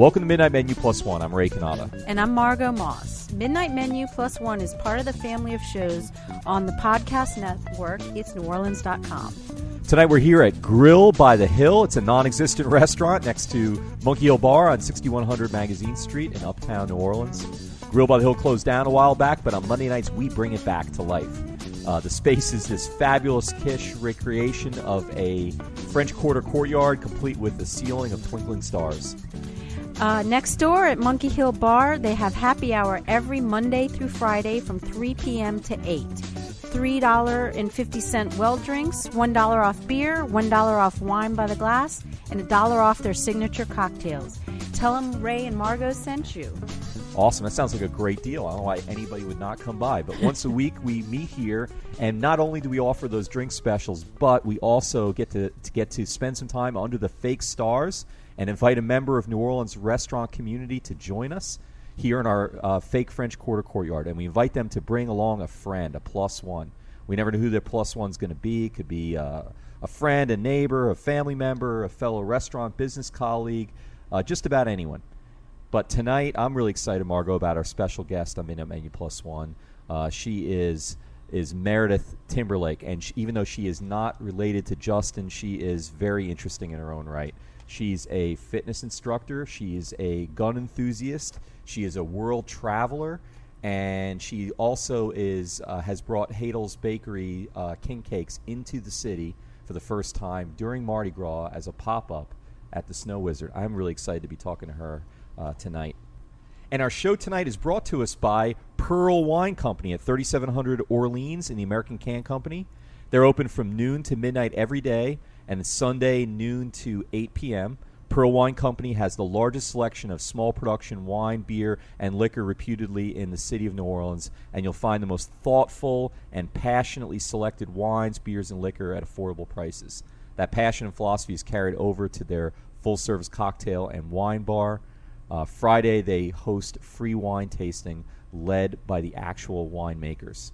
Welcome to Midnight Menu Plus One. I'm Ray Canada. And I'm Margo Moss. Midnight Menu Plus One is part of the family of shows on the podcast network, itsneworleans.com. Tonight we're here at Grill by the Hill. It's a non-existent restaurant next to Monkey Hill Bar on 6100 Magazine Street in Uptown New Orleans. Grill by the Hill closed down a while back, but on Monday nights we bring it back to life. The space is this fabulous kitsch recreation of a French Quarter courtyard, complete with a ceiling of twinkling stars. Next door at Monkey Hill Bar, they have happy hour every Monday through Friday from 3 p.m. to 8. $3.50 well drinks, $1 off beer, $1 off wine by the glass, and $1 off their signature cocktails. Tell them Ray and Margo sent you. Awesome. That sounds like a great deal. I don't know why anybody would not come by. But once a week we meet here, and not only do we offer those drink specials, but we also get to spend some time under the fake stars and invite a member of New Orleans restaurant community to join us here in our fake French Quarter courtyard. And we invite them to bring along a friend, a plus one. We never know who their plus one's going to be. It could be a friend, a neighbor, a family member, a fellow restaurant business colleague, just about anyone. But tonight, I'm really excited, Margo, about our special guest on Midnight Menu Plus One. She is Meredith Timberlake, and even though she is not related to Justin, she is very interesting in her own right. She's a fitness instructor. She is a gun enthusiast. She is a world traveler, and she also has brought Haydel's Bakery king cakes into the city for the first time during Mardi Gras as a pop-up at the Snow Wizard. I'm really excited to be talking to her tonight. And our show tonight is brought to us by Pearl Wine Company at 3700 Orleans in the American Can Company. They're open from noon to midnight every day, and Sunday noon to 8 p.m. Pearl Wine Company has the largest selection of small production wine, beer, and liquor reputedly in the city of New Orleans, and you'll find the most thoughtful and passionately selected wines, beers, and liquor at affordable prices. That passion and philosophy is carried over to their full-service cocktail and wine bar. Friday, they host free wine tasting led by the actual winemakers.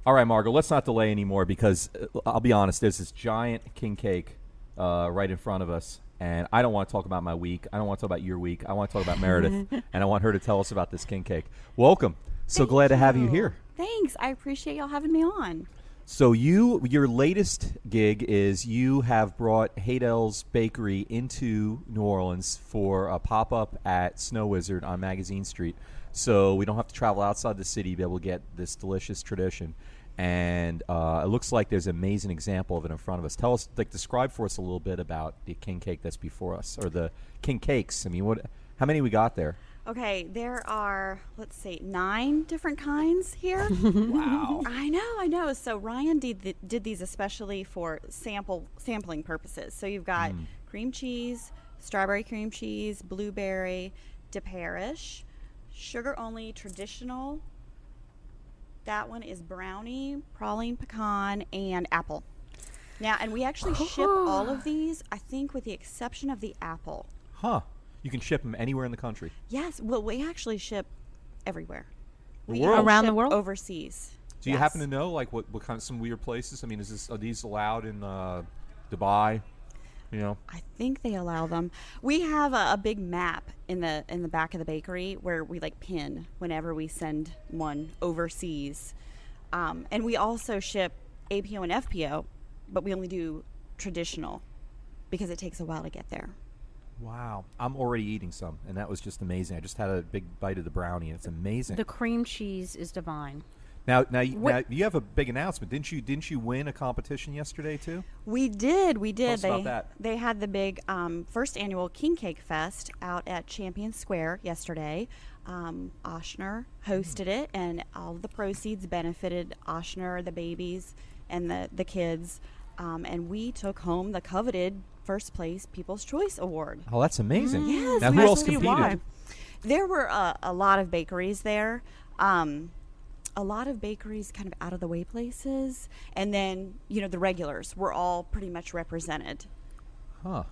All right, Margo, let's not delay anymore because, I'll be honest, there's this giant king cake right in front of us, and I don't want to talk about my week. I don't want to talk about your week. I want to talk about Meredith, and I want her to tell us about this king cake. Welcome. So Thank glad to have you. you here. Thanks. I appreciate y'all having me on. So your latest gig is you have brought Haydel's Bakery into New Orleans for a pop-up at Snow Wizard on Magazine Street. So we don't have to travel outside the city to be able to get this delicious tradition. And it looks like there's an amazing example of it in front of us. Tell us, describe for us a little bit about the king cake that's before us, or the king cakes. I mean, how many we got there? Okay, there are, 9 different kinds here. Wow. I know. So Ryan did these especially for sampling purposes. So you've got cream cheese, strawberry cream cheese, blueberry, DeParish, sugar only traditional. That one is brownie, praline pecan, and apple. Now, and we actually ship all of these, I think, with the exception of the apple. Huh. You can ship them anywhere in the country. Yes. Well, we actually ship everywhere. The world? Around the ship world? Overseas. Do you happen to know, what kind of some weird places? I mean, are these allowed in Dubai? You know? I think they allow them. We have a big map in the back of the bakery where we pin whenever we send one overseas. And we also ship APO and FPO, but we only do traditional because it takes a while to get there. Wow. I'm already eating some, and that was just amazing. I just had a big bite of the brownie, and it's amazing. The cream cheese is divine. Now you have a big announcement. Didn't you win a competition yesterday, too? We did. Tell us about that. They had the big first annual King Cake Fest out at Champion Square yesterday. Oshner hosted it, and all of the proceeds benefited Oshner, the babies, and the kids. And we took home the coveted first place People's Choice Award. Oh, that's amazing. Yes. Now, who else competed? Why? There were a lot of bakeries there. A lot of bakeries kind of out of the way places, and then the regulars were all pretty much represented. Huh.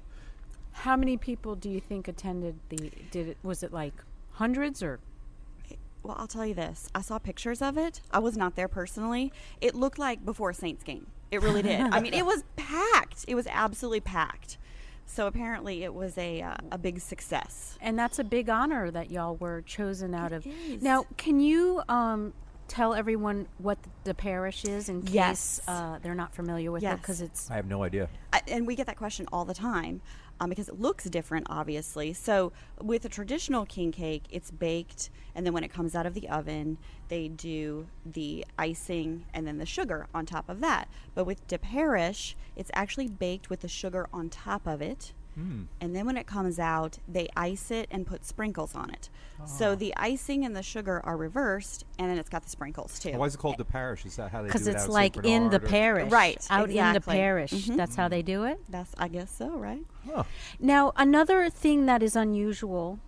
How many people do you think attended was it hundreds or? Well, I'll tell you this. I saw pictures of it. I was not there personally. It looked like before a Saints game. It really did. I mean, it was packed. It was absolutely packed. So apparently it was a big success. And that's a big honor that y'all were chosen out of. is. Now, can you tell everyone what the parish is in case Yes. they're not familiar with it? Yes. Because it's I have no idea. And we get that question all the time because it looks different, obviously. So with a traditional king cake, it's baked, and then when it comes out of the oven, they do the icing and then the sugar on top of that. But with de parish, it's actually baked with the sugar on top of it. And then when it comes out, they ice it and put sprinkles on it. So the icing and the sugar are reversed, and then it's got the sprinkles too. Why is it called the parish? Is that how they do it? because it's out of like St. in the Bernard or- parish, Right, out in the exactly. parish. That's how they do it. That's, I guess so, right? Huh. Now, another thing that is unusual,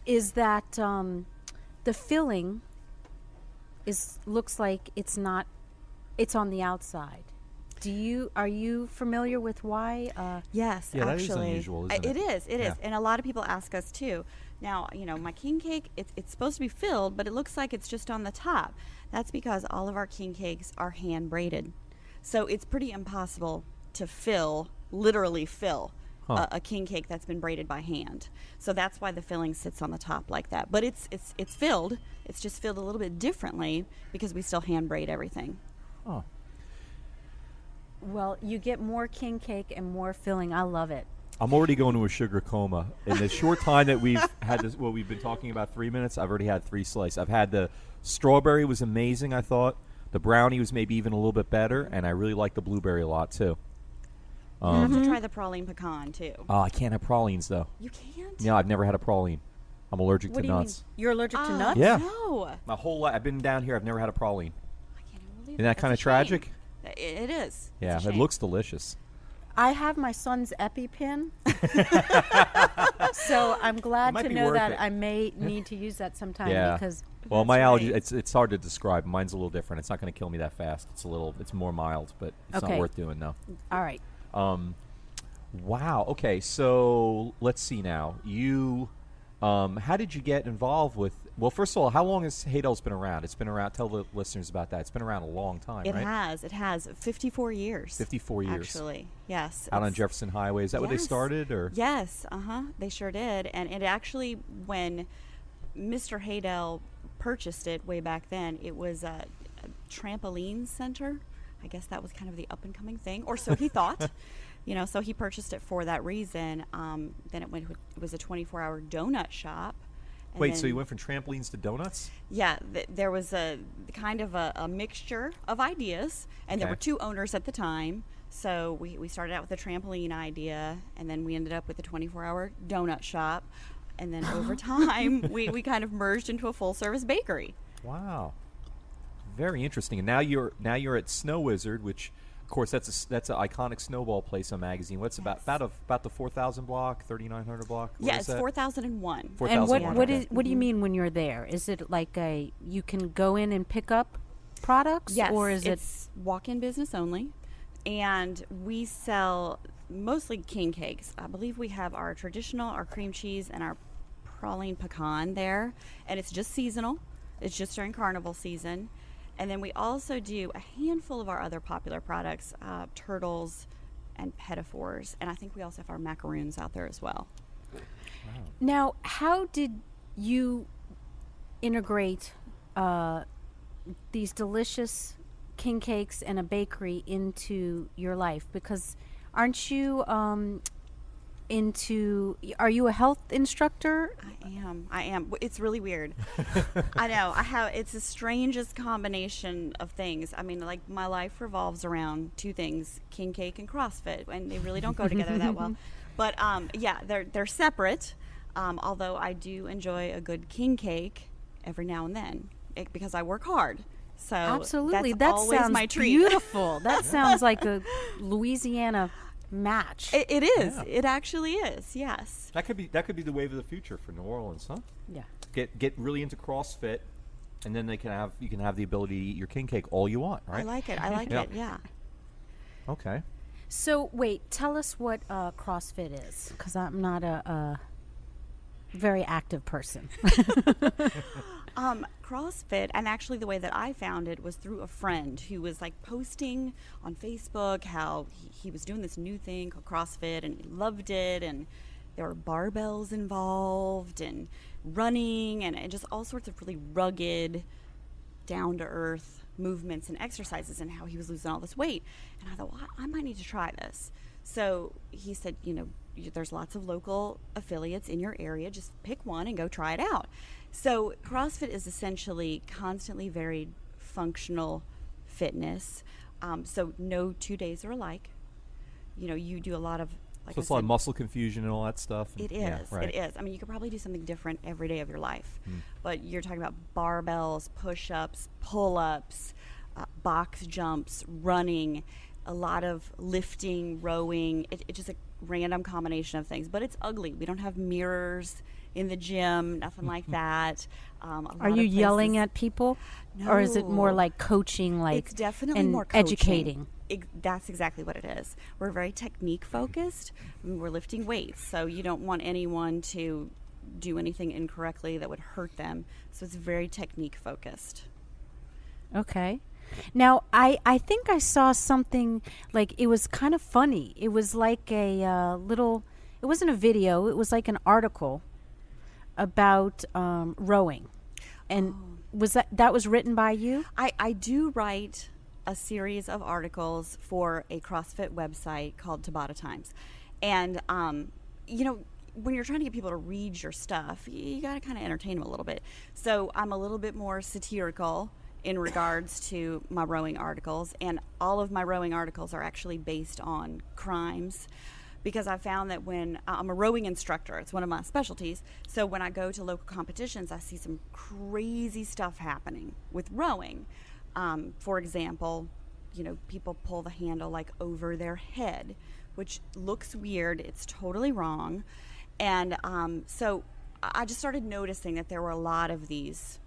is that the filling looks like it's not. It's on the outside. Are you familiar with why? Yes, Yeah, that is actually. unusual, isn't it? It is. It is. Yeah. And a lot of people ask us too. Now, my king cake, it's supposed to be filled, but it looks like it's just on the top. That's because all of our king cakes are hand braided. So it's pretty impossible to literally fill a king cake that's been braided by hand. So that's why the filling sits on the top like that. But it's filled. It's just filled a little bit differently because we still hand braid everything. Oh. Well, you get more king cake and more filling. I love it. I'm already going to a sugar coma. In the short time that we've had this, we've been talking about 3 minutes, I've already had 3 slices. I've had the strawberry was amazing, I thought. The brownie was maybe even a little bit better, and I really like the blueberry a lot, too. You have to try the praline pecan too. I can't have pralines, though. You can't? No, I've never had a praline. I'm allergic What to do you mean? nuts. You're allergic to nuts? Yeah. No. My whole life, I've been down here, I've never had a praline. I can't even believe Isn't that That's kind a of tragic? shame. It is. Yeah, It's a it shame. looks delicious. I have my son's EpiPen, so I'm glad might to be know worth that it. I may need to use that sometime Yeah. because Well, my That's allergy, right. it's hard to describe. Mine's a little different. It's not going to kill me that fast. It's more mild, but it's Okay. not worth doing, no. all right. Wow. Okay, so let's see now. You, how did you get involved with? Well, first of all, how long has Haydel's been around? It's been around. Tell the listeners about that. It's been around a long time, It right? has. It has 54 years. 54 years. Actually, yes. Out on It's- Jefferson Highway. Is that where they Yes. started, or? Yes. They sure did. And it actually, when Mr. Haydel purchased it way back then, it was a trampoline center. I guess that was kind of the up and coming thing, or so he thought. So he purchased it for that reason. Then it was a 24-hour donut shop. And Wait, so then- you went from trampolines to donuts? Yeah, there was a kind of a mixture of ideas, and there Okay. were 2 owners at the time. So we started out with a trampoline idea, and then we ended up with a 24-hour donut shop, and then over time we kind of merged into a full-service bakery. Wow. Very interesting. And now you're at Snow Wizard, which, of course, that's an iconic snowball place on magazine. What's Yes. about the 4,000 block, 3,900 block? What Yeah, is it's that? 4001. And 4,001, okay. what do you mean when you're there? Is it like you can go in and pick up products, Yes, or is it? it's walk-in business only, and we sell mostly king cakes. I believe we have our traditional, our cream cheese, and our praline pecan there, and it's just seasonal. It's just during carnival season. And then we also do a handful of our other popular products, turtles and pettifours, and I think we also have our macaroons out there as well. Now, how did you integrate these delicious king cakes and a bakery into your life? Because aren't you are you a health instructor? I am. It's really weird. I know. It's the strangest combination of things. I mean, like, my life revolves around 2 things: king cake and CrossFit, and they really don't go together that well. But yeah, they're separate. Although I do enjoy a good king cake every now and then because I work hard. So Absolutely, that's that always sounds my treat. beautiful. That sounds like a Louisiana match. It is. Yeah. It actually is. Yes. That could be the wave of the future for New Orleans, huh? Yeah. Get really into CrossFit, and then you can have the ability to eat your king cake all you want, right? I like it. I like Yeah. it. Yeah. Okay. So wait, tell us what CrossFit is, because I'm not a. very active person. CrossFit, and actually the way that I found it was through a friend who was like posting on Facebook how he was doing this new thing called CrossFit and he loved it, and there were barbells involved and running and just all sorts of really rugged, down to earth movements and exercises, and how he was losing all this weight. And I thought, well, I might need to try this. So he said, there's lots of local affiliates in your area. Just pick one and go try it out. So CrossFit is essentially constantly varied functional fitness. So no 2 days are alike. You do a lot of, like, so it's a lot of muscle confusion and all that stuff. It is. Yeah, right. It is. I mean, you could probably do something different every day of your life. But you're talking about barbells, push-ups, pull-ups, box jumps, running, a lot of lifting, rowing. It's just a random combination of things. But it's ugly. We don't have mirrors in the gym, nothing like that. Are you yelling at people? No. Or is it more like coaching, it's definitely and more coaching. educating? That's exactly what it is. We're very technique focused. We're lifting weights, so you don't want anyone to do anything incorrectly that would hurt them. So it's very technique focused. Okay. Now, I think I saw something, like, it was kind of funny. It was like a little, it wasn't a video, it was like an article about rowing. And was that was written by you? I do write a series of articles for a CrossFit website called Tabata Times. And, when you're trying to get people to read your stuff, you got to kind of entertain them a little bit. So I'm a little bit more satirical in regards to my rowing articles. And all of my rowing articles are actually based on crimes, because I found that when I'm a rowing instructor, it's one of my specialties. So when I go to local competitions, I see some crazy stuff happening with rowing. For example, people pull the handle like over their head, which looks weird. It's totally wrong. And so I just started noticing that there were a lot of these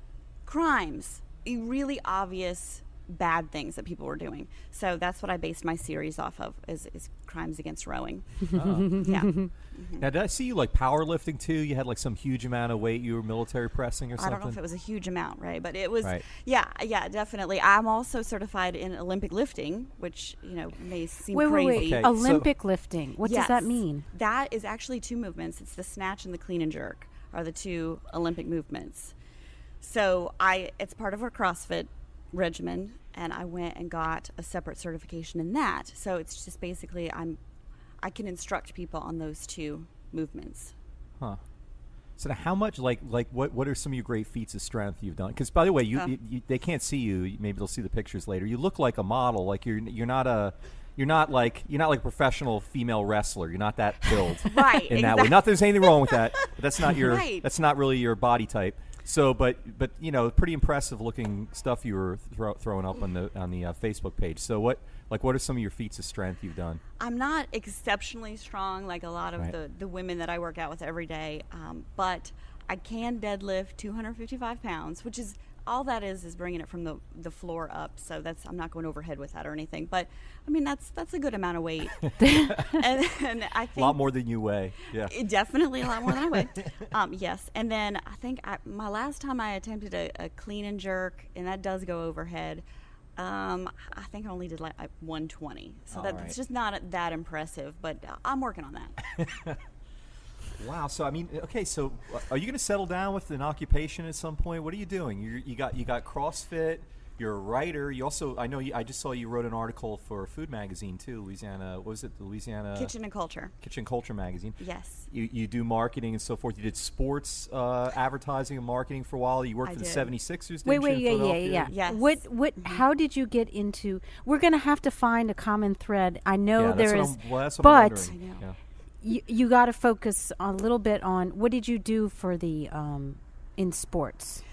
crimes, really obvious bad things that people were doing. So that's what I based my series off of, is crimes against rowing. Oh. Yeah. Now, did I see you like powerlifting too? You had like some huge amount of weight you were military pressing or something? I don't know if it was a huge amount, Ray, but it was, right. yeah, definitely. I'm also certified in Olympic lifting, which, may seem crazy. Wait. Okay, Olympic lifting. What does that mean? That is actually two movements. It's the snatch and the clean and jerk are the two Olympic movements. So it's part of our CrossFit regimen, and I went and got a separate certification in that. So it's just basically I can instruct people on those two movements. Huh. So now how much, like what are some of your great feats of strength you've done? Because by the way, you they can't see you. Maybe they'll see the pictures later. You look like a model. Like you're not like a professional female wrestler. You're not that build. Right. In that way. Not that there's anything wrong with that. But that's not your. Right. That's not really your body type. So, but pretty impressive looking stuff you were throwing up on the Facebook page. So what are some of your feats of strength you've done? I'm not exceptionally strong like a lot of right. the women that I work out with every day, but I can deadlift 255 pounds, which is all that is bringing it from the floor up. So I'm not going overhead with that or anything. But I mean that's a good amount of weight, and I think a lot more than you weigh. Yeah, definitely a lot more than I weigh. Yes, and then I think my last time I attempted a clean and jerk, and that does go overhead. I think I only did like 120, so that's just not that impressive. But I'm working on that. Wow. So I mean, okay. So are you going to settle down with an occupation at some point? What are you doing? You got CrossFit. You're a writer. You also, I just saw you wrote an article for a food magazine too, Louisiana. What was it? The Louisiana Kitchen and Culture magazine. Yes. You do marketing and so forth. You did sports advertising and marketing for a while. You worked for the 76ers. Wait, yeah. Yes. What? How did you get into? We're going to have to find a common thread. I know there is, that's what but I'm wondering. you got to focus a little bit on what did you do for the in sports?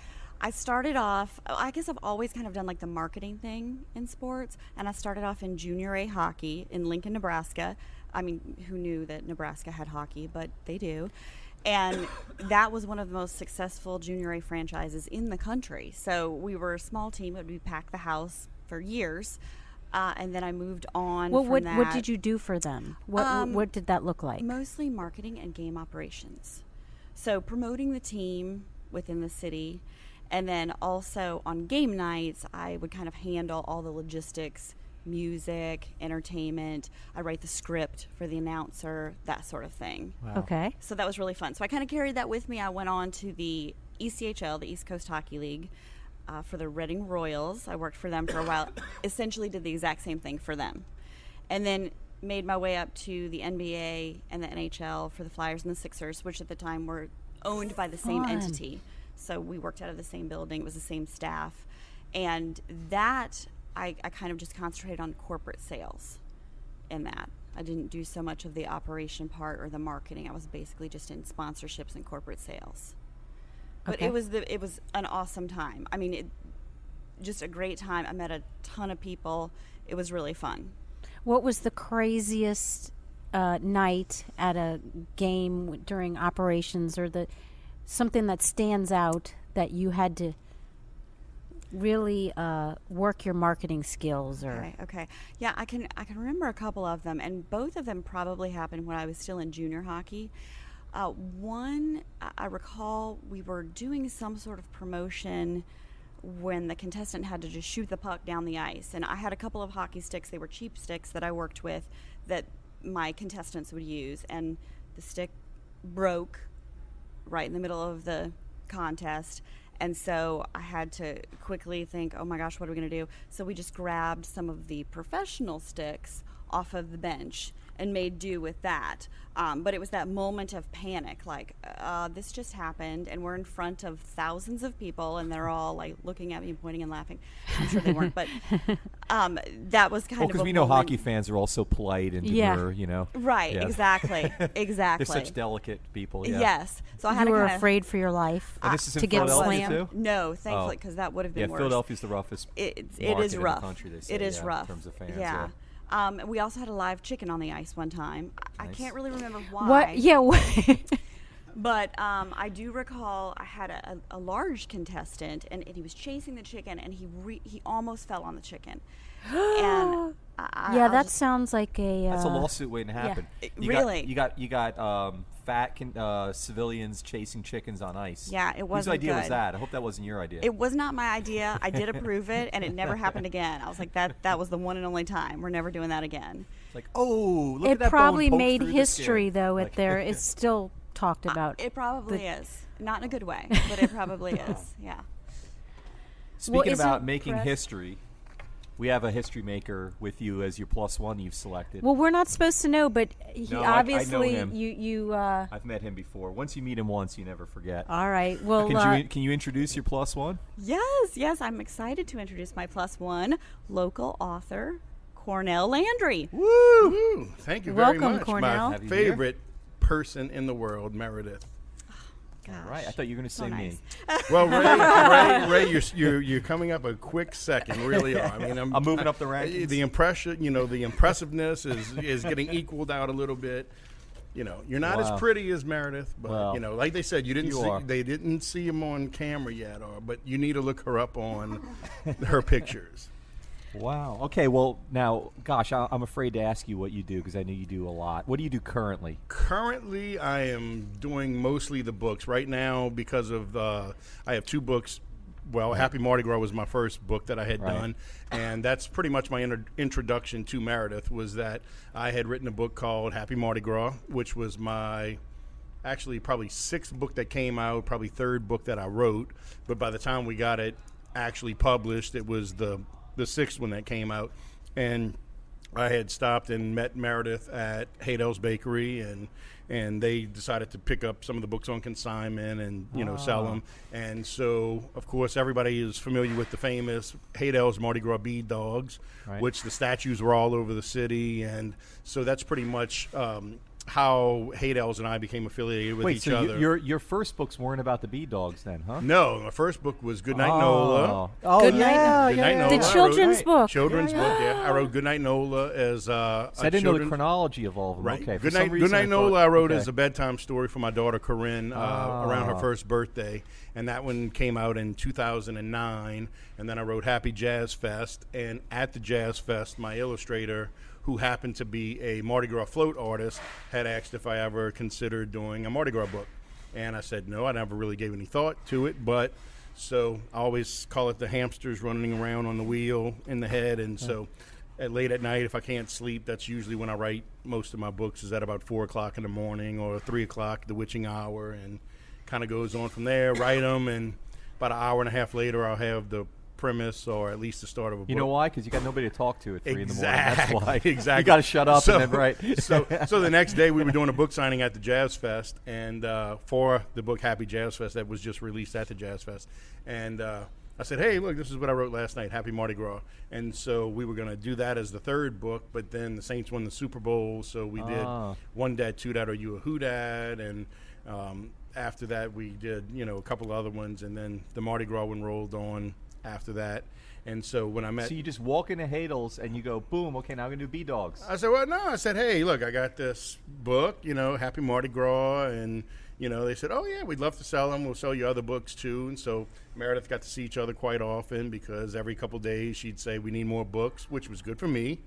I started off, I guess I've always kind of done like the marketing thing in sports, and I started off in junior A hockey in Lincoln, Nebraska. I mean, who knew that Nebraska had hockey, but they do. And that was one of the most successful junior A franchises in the country. So we were a small team, but we packed the house for years. And then I moved on from that. What did you do for them? What did that look like? Mostly marketing and game operations. So promoting the team within the city, and then also on game nights, I would kind of handle all the logistics, music, entertainment. I write the script for the announcer, that sort of thing. Wow. Okay. So that was really fun. So I kind of carried that with me. I went on to the ECHL, the East Coast Hockey League, for the Reading Royals. I worked for them for a while. Essentially did the exact same thing for them. And then made my way up to the NBA and the NHL for the Flyers and the Sixers, which at the time were owned by the same entity. So we worked out of the same building. It was the same staff. And that, I kind of just concentrated on corporate sales in that. I didn't do so much of the operation part or the marketing. I was basically just in sponsorships and corporate sales. But Okay. it was an awesome time. I mean, just a great time. I met a ton of people. It was really fun. What was the craziest night at a game during operations, or something that stands out that you had to really work your marketing skills? Or Okay. Yeah, I can remember a couple of them, and both of them probably happened when I was still in junior hockey. One, I recall we were doing some sort of promotion when the contestant had to just shoot the puck down the ice. And I had a couple of hockey sticks. They were cheap sticks that I worked with that my contestants would use. And the stick broke right in the middle of the contest. And so I had to quickly think, oh my gosh, what are we going to do? So we just grabbed some of the professional sticks off of the bench and made do with that. But it was that moment of panic, like, this just happened, and we're in front of thousands of people, and they're all like looking at me, pointing and laughing. I'm sure they weren't, but that was kind of because a we know moment. hockey fans are all so polite and Yeah. demure, you know. Right, Yeah. exactly. They're such delicate people. Yeah. Yes. So I had you to were kinda, afraid for your life And this is in to get Philadelphia slammed? too? No, thankfully, because that would have been Yeah, worse. Philadelphia's the roughest It market is in rough. the country, they say, It is yeah, rough. in terms of fans. Yeah. We also had a live chicken on the ice one time. I Nice. can't really remember why. What? Yeah. But I do recall I had a large contestant, and he was chasing the chicken, and he almost fell on the chicken. And Yeah, I'll that just- sounds like a. That's a lawsuit waiting to happen. Really? You got fat civilians chasing chickens on ice. Yeah, it wasn't Whose idea was good. that? I hope that wasn't your idea. It was not my idea. I did approve it, and it never happened again. I was like, that was the one and only time. We're never doing that again. It's like, oh, look It at that probably bone poked made through the history, skin. though. Like- It's still talked about. It probably is. Not in a good way, but it probably is. Yeah. Speaking isn't about making press- history, we have a history maker with you as your +1 you've selected. Well, we're not supposed to know, but he No, I know obviously him. you. I've met him before. Once you meet him once, you never forget. All right. Well, Can you introduce your +1? Yes. I'm excited to introduce my +1 local author, Cornell Landry. Woo! Thank you very Welcome, much. Cornell. My Have you here? favorite person in the world, Meredith. Gosh. All right. I thought you were going to So say nice. me. Well, Ray, you're coming up a quick second. Really are. I mean, I'm moving up the rankings. The impression, the impressiveness is getting equaled out a little bit. You're not Wow. as pretty as Meredith, but Well, like they said, are. they didn't see him on camera yet, but you need to look her up on her pictures. Wow. Okay. Well, now, gosh, I'm afraid to ask you what you do because I know you do a lot. What do you do currently? Currently, I am doing mostly the books right now because of I have 2 books. Well, Happy Mardi Gras was my first book that I had Right. done, and that's pretty much my introduction to Meredith. Was that I had written a book called Happy Mardi Gras, which was my actually probably 6th book that came out, probably 3rd book that I wrote. But by the time we got it actually published, it was the 6th one that came out, and I had stopped and met Meredith at Haydel's Bakery, and they decided to pick up some of the books on consignment and sell them. And so, of course, everybody is familiar with the famous Haydel's Mardi Gras Bead Dogs, Right. which the statues were all over the city, and so that's pretty much how Haydel's and I became affiliated with Wait, each so other. your first books weren't about the Bead Dogs then, huh? No, my first book was Goodnight NOLA. Oh, Goodnight- yeah, Goodnight yeah, NOLA. The I children's wrote- book. Children's book, yeah. I wrote Goodnight NOLA as So I a didn't know the children's- chronology of all of them. Right. Okay. For some Goodnight, reason Goodnight I NOLA thought- I wrote okay. as a bedtime story for my daughter Corinne around her Ah. first birthday, and that one came out in 2009. And then I wrote Happy Jazz Fest, and at the Jazz Fest, my illustrator, who happened to be a Mardi Gras float artist, had asked if I ever considered doing a Mardi Gras book. And I said, no, I never really gave any thought to it. But so I always call it the hamsters running around on the wheel in the head. And so late at night, if I can't sleep, that's usually when I write most of my books, is at about 4 o'clock in the morning or 3 o'clock, the witching hour, and kind of goes on from there, write them, and about an hour and a half later, I'll have the premise or at least the start of a book. You know why? Because you got nobody to talk to at 3 in the morning. That's why. Exactly. You got to shut up and then write. so the next day we were doing a book signing at the Jazz Fest, and for the book Happy Jazz Fest that was just released at the Jazz Fest. And I said, hey, look, this is what I wrote last night, Happy Mardi Gras. And so we were going to do that as the third book, but then the Saints won the Super Bowl, so we did One Dad, Two Dad, Are You a Who Dad? And after that we did, a couple other ones, and then the Mardi Gras one rolled on after that. And so when I met... So you just walk into Haydel's and you go, boom, okay, now I'm going to do Bead Dogs. I said, well, no. I said, hey, look, I got this book, Happy Mardi Gras. And, they said, oh, yeah, we'd love to sell them. We'll sell you other books, too. And so Meredith got to see each other quite often because every couple days she'd say, we need more books, which was good for me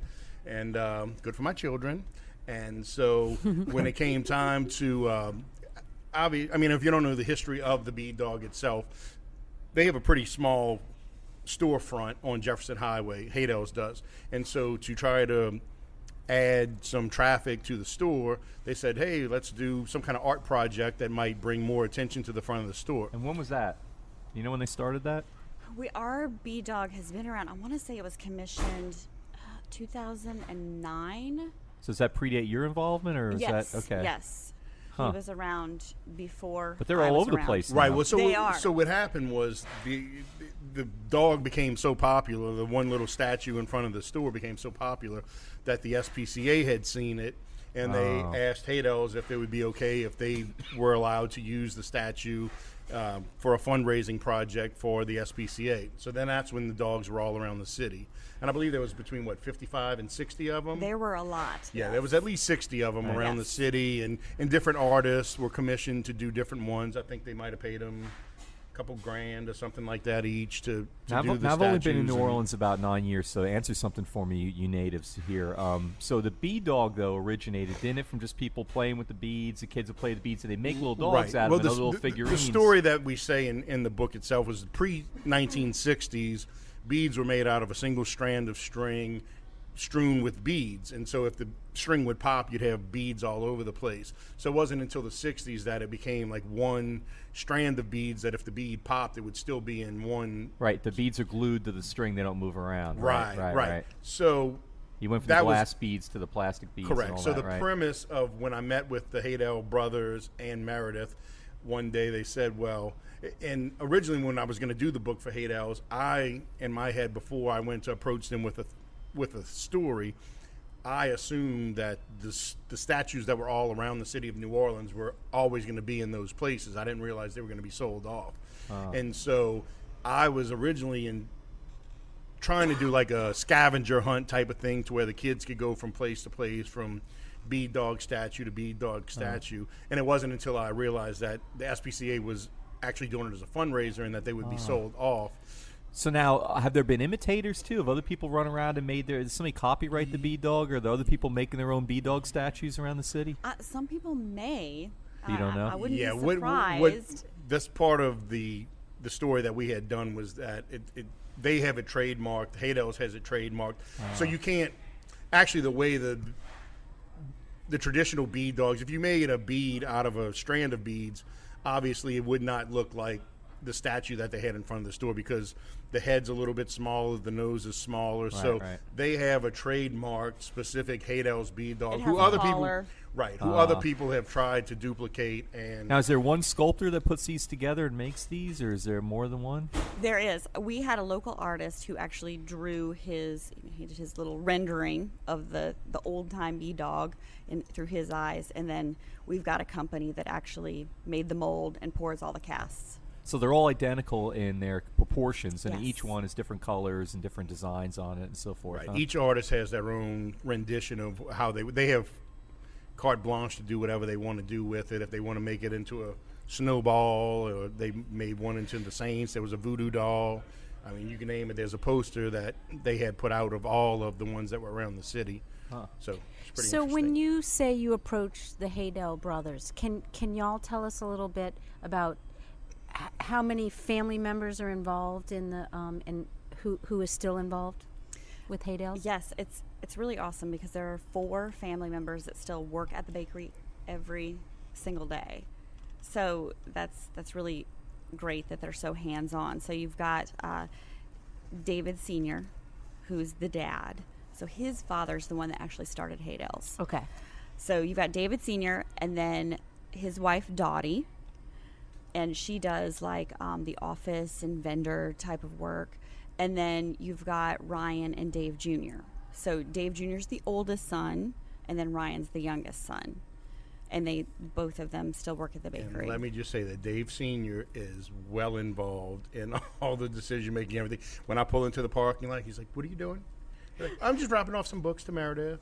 and good for my children. And so when it came time to... if you don't know the history of the Bead Dog itself, they have a pretty small storefront on Jefferson Highway. Haydel's does. And so to try to add some traffic to the store, they said, hey, let's do some kind of art project that might bring more attention to the front of the store. And when was that? You know when they started that? Our Bead Dog has been around, I want to say it was commissioned 2009. So does that predate your involvement, or is Yes, that okay? Yes. Huh. He was around before. But they're I all was over the around. place now. Right. Well, They are. So what happened was the dog became so popular, the one little statue in front of the store became so popular that the SPCA had seen it, and they asked Haydel's if it would be okay if they were allowed to use the statue for a fundraising project for the SPCA. So then that's when the dogs were all around the city. And I believe there was between, 55 and 60 of them? There were a lot. Yeah, there was at least 60 of them around the city, and different artists were commissioned to do different ones. I think they might have paid them a couple grand or something like that each to do the statues. I've only been in New Orleans about 9 years, so answer something for me, you natives here. So the Bead Dog, though, originated, didn't it, from just people playing with the beads, the kids would play the beads, and they make little dogs out of it, little figurines. The story that we say in the book itself was pre-1960s, beads were made out of a single strand of string strewn with beads, and so if the string would pop, you'd have beads all over the place. So it wasn't until the 60s that it became like one strand of beads that if the bead popped, it would still be in one. Right, the beads are glued to the string, they don't move around. Right. So you went from the glass beads to the plastic beads. Correct. And all so that, the premise of when I met with the Haydel brothers and Meredith, one day they said, well, and originally when I was going to do the book for Haydel's, I, in my head, before I went to approach them with a story, I assumed that the statues that were all around the city of New Orleans were always going to be in those places. I didn't realize they were going to be sold off. And so I was originally trying to do like a scavenger hunt type of thing to where the kids could go from place to place, from Bead Dog statue to Bead Dog statue. And it wasn't until I realized that the SPCA was actually doing it as a fundraiser and that they would be sold off. So now, have there been imitators too? Have other people run around and made did somebody copyright the Bead Dog, or are there other people making their own Bead Dog statues around the city? Some people may. You don't know? I wouldn't be surprised. surprised. This part of the story that we had done was that they have it trademarked. Haydel's has it trademarked. So you can't actually, the way the traditional bead dogs, if you made a bead out of a strand of beads, obviously it would not look like the statue that they had in front of the store because the head's a little bit smaller, the nose is smaller. Right. They have a trademarked specific Haydel's Bead Dog, It has who a other collar. other people have tried to duplicate. And Now, is there one sculptor that puts these together and makes these, or is there more than one? There is. We had a local artist who actually drew he did his little rendering of the old time Bead Dog through his eyes, and then we've got a company that actually made the mold and pours all the casts. So they're all identical in their proportions, and Yes. each one has different colors and different designs on it and so forth. Right. Huh? Each artist has their own rendition of how they have carte blanche to do whatever they want to do with it. If they want to make it into a snowball, or they made one into the Saints, there was a voodoo doll. I mean, you can name it. There's a poster that they had put out of all of the ones that were around the city. So it's pretty So when interesting. you say you approach the Haydel brothers, can y'all tell us a little bit about how many family members are involved in the and who is still involved with Haydel? Yes, it's really awesome because there are 4 family members that still work at the bakery every single day. So that's really great that they're so hands-on. So you've got David Sr., who's the dad. So his father's the one that actually started Haydel's. Okay. So you've got David Sr. and then his wife Dottie, and she does like the office and vendor type of work. And then you've got Ryan and Dave Jr. So Dave Jr. is the oldest son, and then Ryan's the youngest son. And they both of them still work at the bakery. And let me just say that Dave Sr. is well involved in all the decision making, everything. When I pull into the parking lot, he's like, "What are you doing?" Like, "I'm just dropping off some books to Meredith."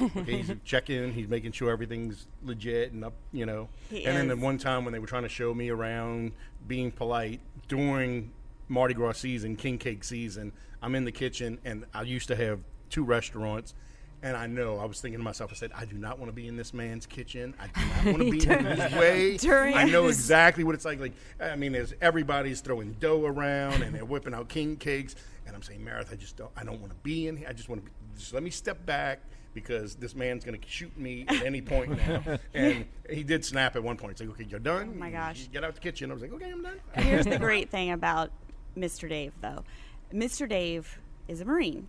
Okay, he's checking, he's making sure everything's legit and up, He and then the is. one time when they were trying to show me around, being polite during Mardi Gras season, King Cake season, I'm in the kitchen, and I used to have 2 restaurants. And I was thinking to myself, I said, I do not want to be in this man's kitchen. I do not want to be in his way. I know exactly what it's like. Like, I mean, everybody's throwing dough around and they're whipping out king cakes. And I'm saying, Meredith, I don't want to be in here. I just want to just let me step back because this man's going to shoot me at any point now. And he did snap at one point. He's like, okay, you're done? Oh, my gosh. You get out the kitchen. I was like, okay, I'm done. Here's the great thing about Mr. Dave, though. Mr. Dave is a Marine.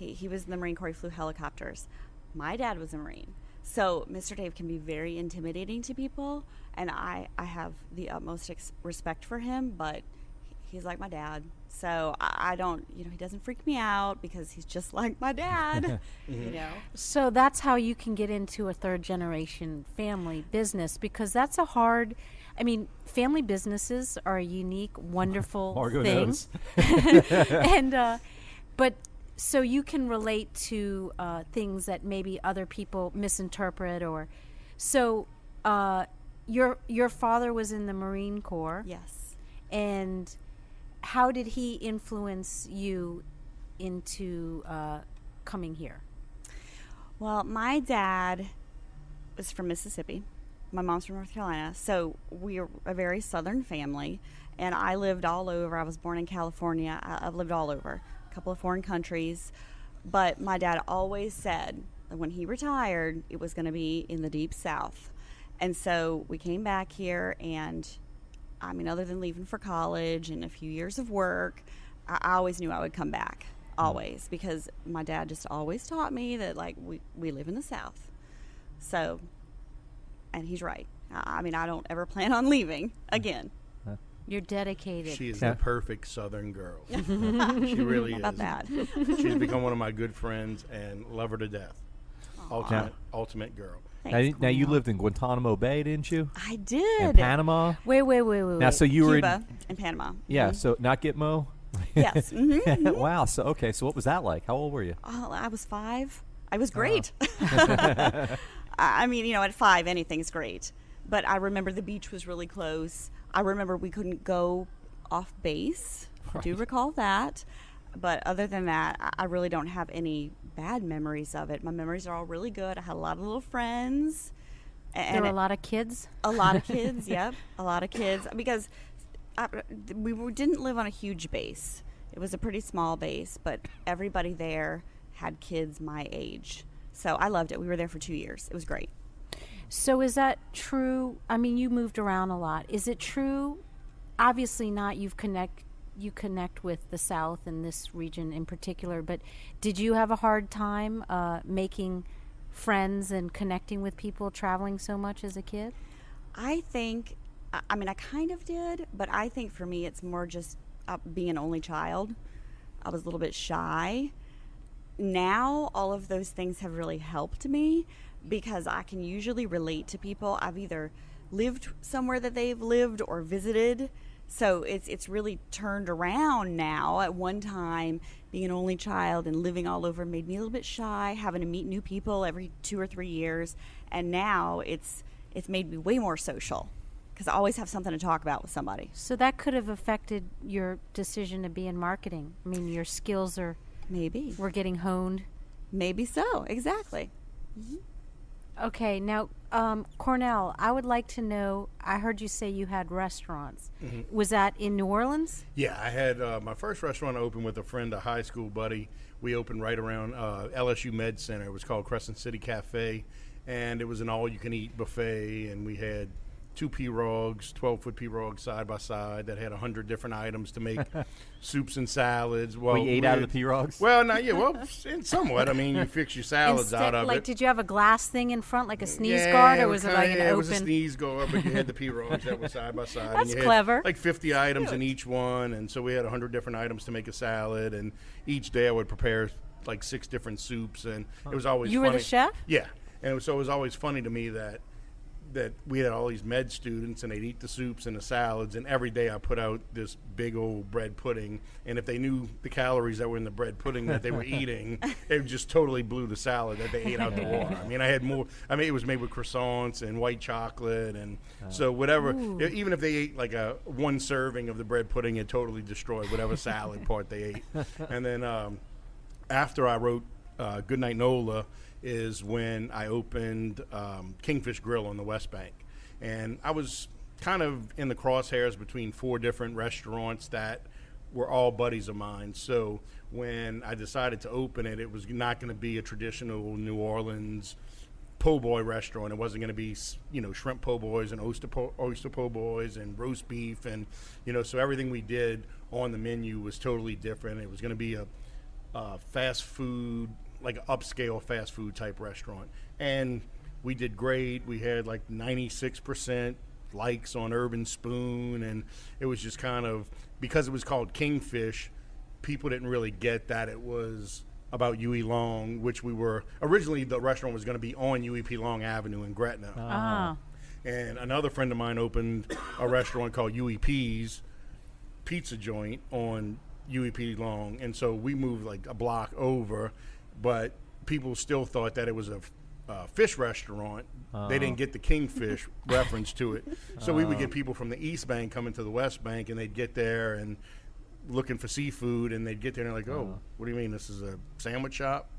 He was in the Marine Corps. He flew helicopters. My dad was a Marine. So Mr. Dave can be very intimidating to people, and I have the utmost respect for him, but he's like my dad. So I don't, he doesn't freak me out because he's just like my dad, So that's how you can get into a 3rd generation family business, because that's a hard, family businesses are a unique, wonderful Margo thing. knows. And but so you can relate to things that maybe other people misinterpret, or so your father was in the Marine Corps. Yes. And how did he influence you into coming here? Well, my dad was from Mississippi. My mom's from North Carolina. So we're a very southern family. And I lived all over. I was born in California. I've lived all over, a couple of foreign countries. But my dad always said that when he retired, it was going to be in the deep South. And so we came back here, and other than leaving for college and a few years of work, I always knew I would come back, always, because my dad just always taught me that, like, we live in the South. So, and he's right. I don't ever plan on leaving again. You're dedicated. She is the perfect Southern girl. She really is. How about that? She's become one of my good friends and love her to death. Ultimate girl. Thanks, Now you Cornell. lived in Guantanamo Bay, didn't you? I did. In Panama. Wait. Now, so you were Cuba and Panama. yeah. Mhm. So not Gitmo. Yes. Mhm. Wow. So okay. So what was that like? How old were you? Oh, I was 5. I was great. At 5, anything's great. But I remember the beach was really close. I remember we couldn't go off base. I do recall that. But other than that, I really don't have any bad memories of it. My memories are all really good. I had a lot of little friends. There were a lot of kids. A lot of kids, yep. A lot of kids. Because we didn't live on a huge base. It was a pretty small base, but everybody there had kids my age. So I loved it. We were there for 2 years. It was great. So is that true? You moved around a lot. Is it true? Obviously not. You connect with the South and this region in particular, but did you have a hard time making friends and connecting with people traveling so much as a kid? I think, I kind of did, but I think for me it's more just being an only child. I was a little bit shy. Now all of those things have really helped me because I can usually relate to people. I've either lived somewhere that they've lived or visited. So it's really turned around now. At one time, being an only child and living all over made me a little bit shy, having to meet new people every 2 or 3 years. And now it's made me way more social because I always have something to talk about with somebody. So that could have affected your decision to be in marketing. Your skills Maybe. were getting honed Maybe so. Exactly. Okay, now, Cornell, I would like to know, I heard you say you had restaurants. Was that in New Orleans? Yeah, I had my first restaurant open with a friend, a high school buddy. We opened right around LSU Med Center. It was called Crescent City Cafe, and it was an all-you-can-eat buffet, and we had 2 pirogues, 12-foot pirogues side by side that had 100 different items to make soups and salads. Well, you ate out of the pirogues? Well, not yeah. Well, somewhat. I mean, you fix your salads out of it. Did you have a glass thing in front, like a sneeze guard, or was it like an open? It was a sneeze guard, but you had the pirogues that were side by side. That's and you clever. Had like 50 items in each one, and so we had 100 different items to make a salad. And each day I would prepare like 6 different soups, and it was always You funny. were the chef? Yeah, and so it was always funny to me that we had all these med students, and they'd eat the soups and the salads, and every day I put out this big old bread pudding, and if they knew the calories that were in the bread pudding that they were eating, it just totally blew the salad that they ate out the water. I mean, it was made with croissants and white chocolate, and so whatever, even if they ate like one serving of the bread pudding, it totally destroyed whatever salad part they ate. And then after I wrote Goodnight NOLA is when I opened Kingfish Grill on the West Bank. And I was kind of in the crosshairs between 4 different restaurants that were all buddies of mine. So when I decided to open it, it was not going to be a traditional New Orleans po' boy restaurant. It wasn't going to be, shrimp po' boys and oyster po' boys and roast beef. And, so everything we did on the menu was totally different. It was going to be a fast food, like an upscale fast food type restaurant. And we did great. We had like 96% likes on Urban Spoon, and it was just kind of, because it was called Kingfish, people didn't really get that it was about Huey Long, which we were, originally the restaurant was going to be on UEP Long Avenue in Gretna. And another friend of mine opened a restaurant called UEP's Pizza Joint on UEP Long, and so we moved like a block over, but people still thought that it was a fish restaurant. They didn't get the Kingfish reference to it. So we would get people from the East Bank coming to the West Bank, and they'd get there and looking for seafood, and they'd get there and they're like, oh, what do you mean, this is a sandwich shop?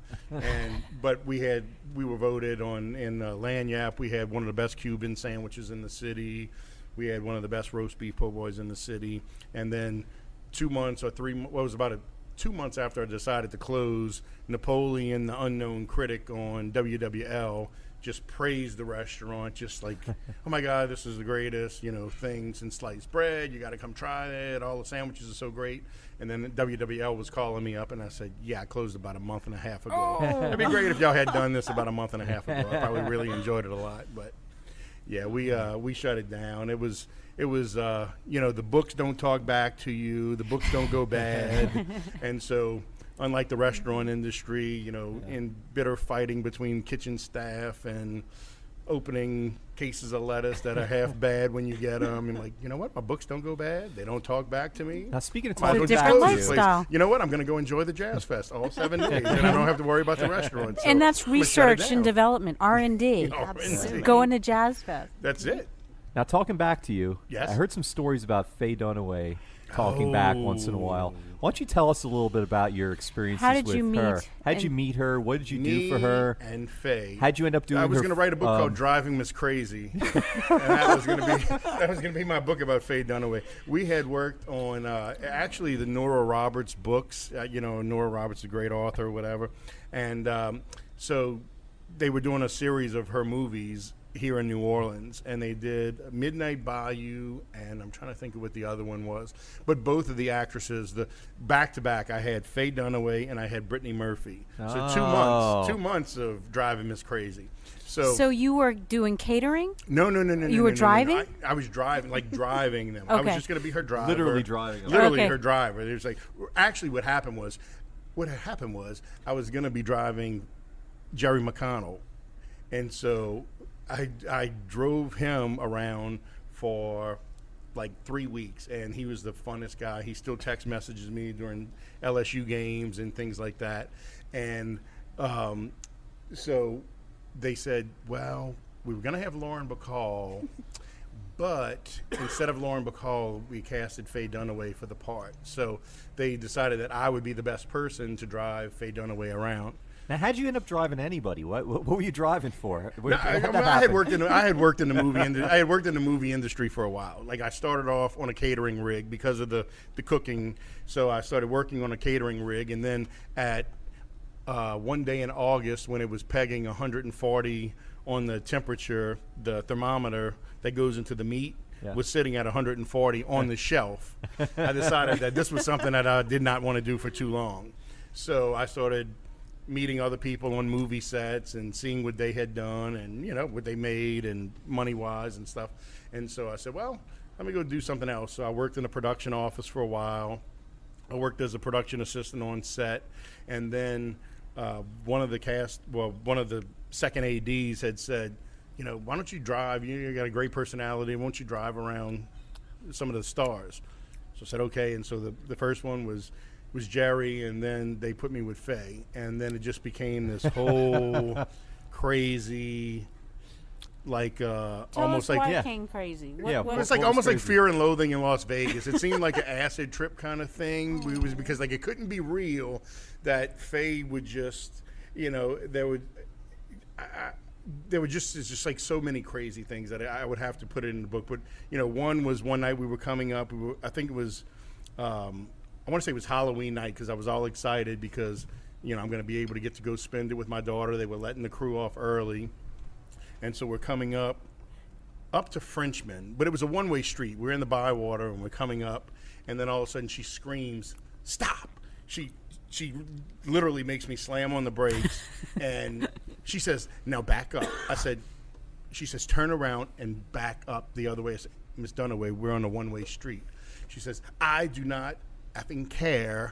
But we were voted on in Lanyap. We had one of the best Cuban sandwiches in the city. We had one of the best roast beef po' boys in the city. And then 2 months or 3 months, well, it was about 2 months after I decided to close, Napoleon, the unknown critic on WWL, just praised the restaurant, just like, oh my God, this is the greatest, things and sliced bread. You got to come try it. All the sandwiches are so great. And then WWL was calling me up, and I said, yeah, I closed about a month and a half ago. It'd be great if y'all had done this about a month and a half ago. I probably really enjoyed it a lot, but yeah, we shut it down. It was the books don't talk back to you. The books don't go bad. And so unlike the restaurant industry, in bitter fighting between kitchen staff and opening cases of lettuce that are half bad when you get them, and like, you know what, my books don't go bad. They don't talk back to me. Now, speaking of It's a talking different back to you, lifestyle. You know what, I'm going to go enjoy the Jazz Fest all 7 days, and I don't have to worry about the restaurant. So And that's I'm gonna shut it research and down. development, R&D. R&D. Going to Jazz Fest. That's it. now talking back to you, Yes? I heard some stories about Faye Dunaway talking back once in a while. Why don't you tell us a little bit about your experiences How did with you meet her? How did and- you meet her? What did you Me do for her? and Faye. How'd you end up doing I was her going to write a book called Driving Miss Crazy, and that was going to be my book about Faye Dunaway. We had worked on actually the Nora Roberts books. Nora Roberts is a great author, or whatever, and so they were doing a series of her movies here in New Orleans, and they did Midnight Bayou, and I'm trying to think of what the other one was. But both of the actresses, the back-to-back, I had Faye Dunaway and I had Brittany Murphy. So 2 months of Driving Miss Crazy. So you were doing catering? No. You were driving? I was driving, driving them. I was Okay. just going to be her driver. Literally driving them. Literally Okay. her driver. It was like, actually what happened was I was going to be driving Jerry McConnell. And so I drove him around for like 3 weeks, and he was the funnest guy. He still text messages me during LSU games and things like that. And so they said, well, we were going to have Lauren Bacall, but instead of Lauren Bacall, we casted Faye Dunaway for the part. So they decided that I would be the best person to drive Faye Dunaway around. Now, how'd you end up driving anybody? What were you driving for? No, I had worked in the movie I had worked in the movie industry for a while. Like I started off on a catering rig because of the cooking. So I started working on a catering rig, and then at one day in August when it was pegging 140 on the temperature, the thermometer that goes into the meat was sitting at 140 on the shelf. I decided that this was something that I did not want to do for too long. So I started meeting other people on movie sets and seeing what they had done and, what they made and money-wise and stuff. And so I said, well, let me go do something else. So I worked in the production office for a while. I worked as a production assistant on set. And then one of the second ADs had said, why don't you drive? You got a great personality. Why don't you drive around some of the stars? So I said, okay. And so the first one was Jerry, and then they put me with Faye, and then it just became this whole crazy, almost like why it came crazy. It's like almost like Fear and Loathing in Las Vegas. It seemed like an acid trip kind of thing. It was because it couldn't be real that Faye would just, there were just like so many crazy things that I would have to put it in the book. But one was one night we were coming up. I think it was. I want to say it was Halloween night because I was all excited because, I'm going to be able to get to go spend it with my daughter. They were letting the crew off early. And so we're coming up to Frenchman, but it was a one-way street. We're in the Bywater and we're coming up, and then all of a sudden she screams, "Stop!" She literally makes me slam on the brakes, and she says, "Now back up." She says, "Turn around and back up the other way." I said, "Miss Dunaway, we're on a one-way street." She says, "I do not effing care.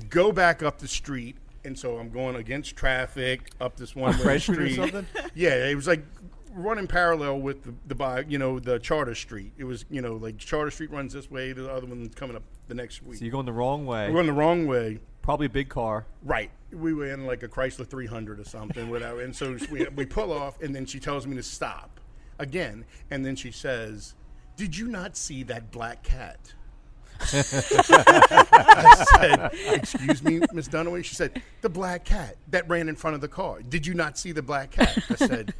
Go back up the street." And so I'm going against traffic up this one-way street. Or something? Yeah, it was like running parallel with the Charter Street. It was, like Charter Street runs this way, the other one's coming up the next street. So you're going the wrong way. We're going the wrong way. Probably a big car. Right. We were in like a Chrysler 300 or something, whatever. And so we pull off, and then she tells me to stop again. And then she says, "Did you not see that black cat?" I said, "Excuse me, Miss Dunaway?" She said, "The black cat that ran in front of the car. Did you not see the black cat?" I said,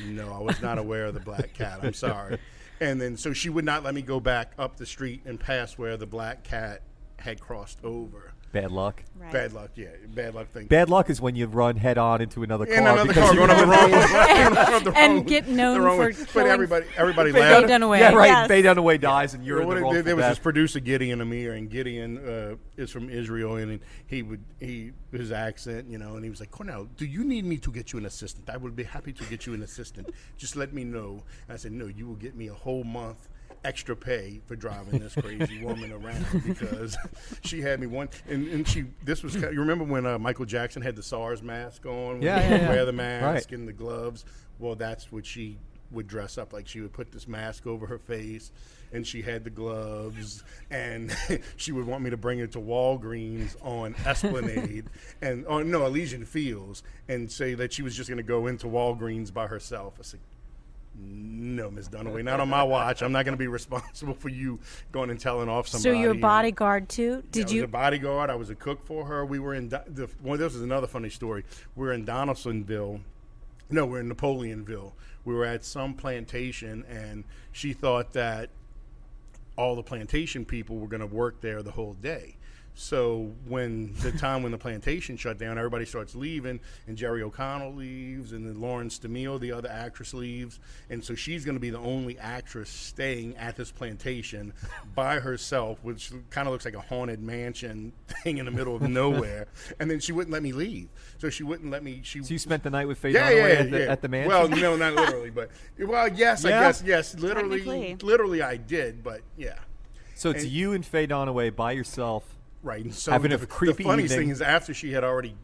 "No, I was not aware of the black cat. I'm sorry." And then so she would not let me go back up the street and past where the black cat had crossed over. Bad luck. Right. Bad luck, yeah. Bad luck thing. Bad luck is when you run head on into another car. In another car, going on the wrong way. And get known for killing. But everybody Faye laughed. Dunaway. Yeah, right. Yes. Faye Dunaway dies, and you're in the wrong. There was this producer, Gideon Amir, and Gideon is from Israel, and his accent, and he was like, "Cornell, do you need me to get you an assistant? I would be happy to get you an assistant. Just let me know." And I said, "No, you will get me a whole month extra pay for driving this crazy woman around because she had me one." And this was, you remember when Michael Jackson had the SARS mask on? Yeah, when he would wear the mask right. and the gloves. Well, that's what she would dress up like. She would put this mask over her face, and she had the gloves, and she would want me to bring her to Walgreens on Esplanade Elysian Fields, and say that she was just going to go into Walgreens by herself. I said, "No, Ms. Dunaway, not on my watch. I'm not going to be responsible for you going and telling off somebody." So you're a bodyguard too? I was a bodyguard. I was a cook for her. We were in this is another funny story. We're in Donaldsonville. No, we're in Napoleonville. We were at some plantation, and she thought that all the plantation people were going to work there the whole day. So when the plantation shut down, everybody starts leaving, and Jerry O'Connell leaves, and then Lawrence DeMille, the other actress, leaves. And so she's going to be the only actress staying at this plantation by herself, which kind of looks like a haunted mansion thing in the middle of nowhere. And then she wouldn't let me leave. So she wouldn't let me. So you spent the night with Faye Dunaway at the mansion? Well, no, not literally, but yes, I guess, yes, literally I did, but yeah. So it's you and Faye Dunaway by yourself. Right. And so having the creepy funniest evening. thing is after she had already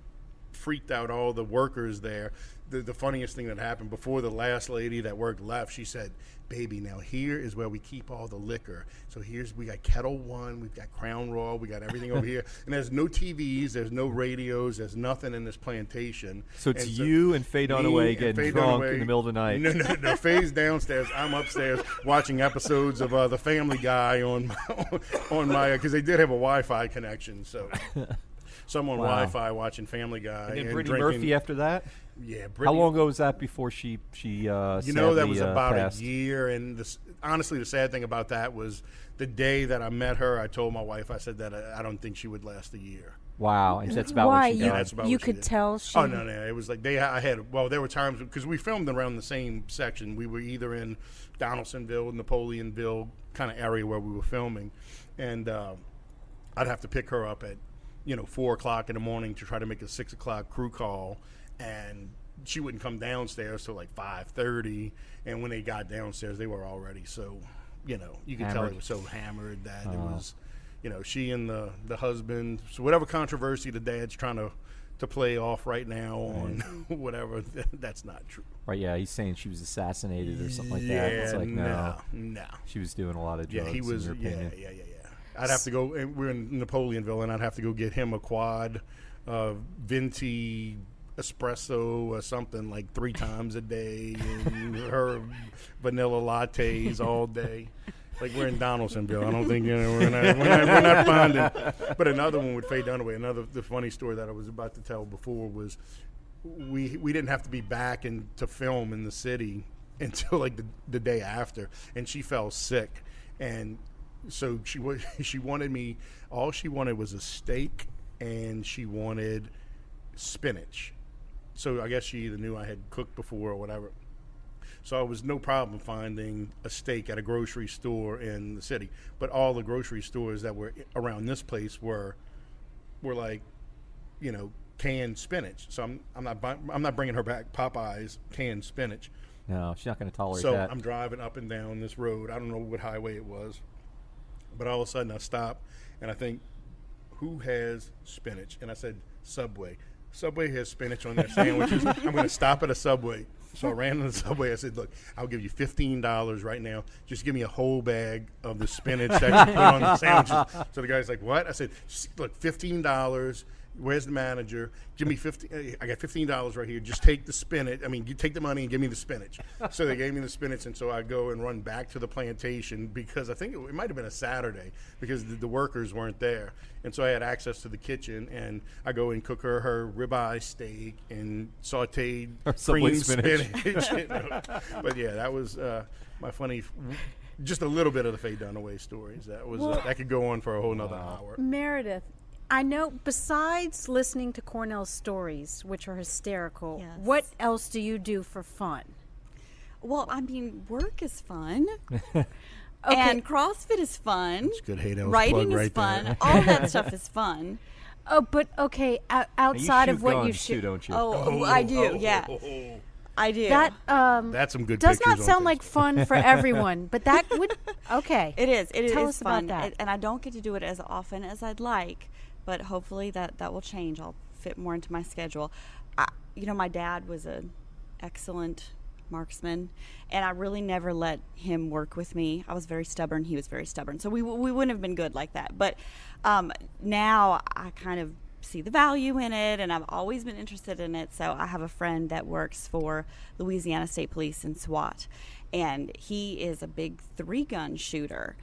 freaked out all the workers there, the funniest thing that happened before the last lady that worked left, she said, "Baby, now here is where we keep all the liquor. So we got Kettle One, we've got Crown Royal, we got everything over here. And there's no TVs, there's no radios, there's nothing in this plantation." So it's you and Faye Dunaway getting drunk in the middle of the night. No. Faye's downstairs. I'm upstairs watching episodes of The Family Guy on my because they did have a Wi-Fi connection. So some on Wi-Fi watching Family Guy. And then and Brittany drinking. Murphy after that? Yeah, How Brittany. long ago was that before she that was about passed? a year. And honestly, the sad thing about that was the day that I met her, I told my wife, I said that I don't think she would last a year. Wow, and that's about Why? what she You, died. that's about you what she could did. tell she. Oh, no. It was like there were times, because we filmed around the same section. We were either in Donaldsonville, Napoleonville kind of area where we were filming. And I'd have to pick her up at, 4 o'clock in the morning to try to make a 6 o'clock crew call. And she wouldn't come downstairs till like 5:30. And when they got downstairs, they were already so, you could tell Hammered. they were so hammered that it was, she and the husband. So whatever controversy the dad's trying to play off right now on whatever, that's not true. Right, yeah, he's saying she was assassinated or something like Yeah, that. It's like, no. She She was doing a lot of drugs, he was. in your opinion. Yeah. I'd have to go. And we're in Napoleonville, and I'd have to go get him a quad, venti espresso or something like 3 times a day, and her vanilla lattes all day. Like we're in Donaldsonville. I don't think we're not finding. But another one with Faye Dunaway. The funny story that I was about to tell before was we didn't have to be back to film in the city until like the day after, and she fell sick, and so she wanted me. All she wanted was a steak, and she wanted spinach. So I guess she either knew I had cooked before or whatever. So it was no problem finding a steak at a grocery store in the city. But all the grocery stores that were around this place were like, canned spinach. So I'm not bringing her back Popeye's canned spinach. No, she's not going to tolerate So that. I'm driving up and down this road. I don't know what highway it was, but all of a sudden I stop and I think, who has spinach? And I said, Subway. Subway has spinach on their sandwiches. I'm going to stop at a Subway. So I ran to the Subway. I said, look, I'll give you $15 right now. Just give me a whole bag of the spinach that you put on the sandwiches. So the guy's like, what? I said, look, $15. Where's the manager? Give me I got $15 right here. Just take the spinach. I mean, you take the money and give me the spinach. So they gave me the spinach, and so I go and run back to the plantation because I think it might have been a Saturday because the workers weren't there. And so I had access to the kitchen, and I go and cook her ribeye steak and sauteed Subway cream spinach. spinach. But yeah, that was my funny. Just a little bit of the Faye Dunaway stories. That was that could go on for a whole nother hour. Meredith, I know besides listening to Cornell's stories, which are hysterical, Yes. what else do you do for fun? Well, I mean, work is fun. Okay. And CrossFit is fun. It's good Haydel's Writing plug is right fun. there. All that stuff is fun. Oh, but okay, outside of what you guns too, shoot, don't you? Oh, I do. Yeah, I do. that That's some good does not pictures on sound like Facebook. fun for everyone, but that would okay. It is. It Tell is us fun. about that. And I don't get to do it as often as I'd like, but hopefully that will change. I'll fit more into my schedule. My dad was an excellent marksman, and I really never let him work with me. I was very stubborn. He was very stubborn. So we wouldn't have been good like that. But now I kind of see the value in it, and I've always been interested in it. So I have a friend that works for Louisiana State Police in SWAT, and he is a big 3-gun shooter.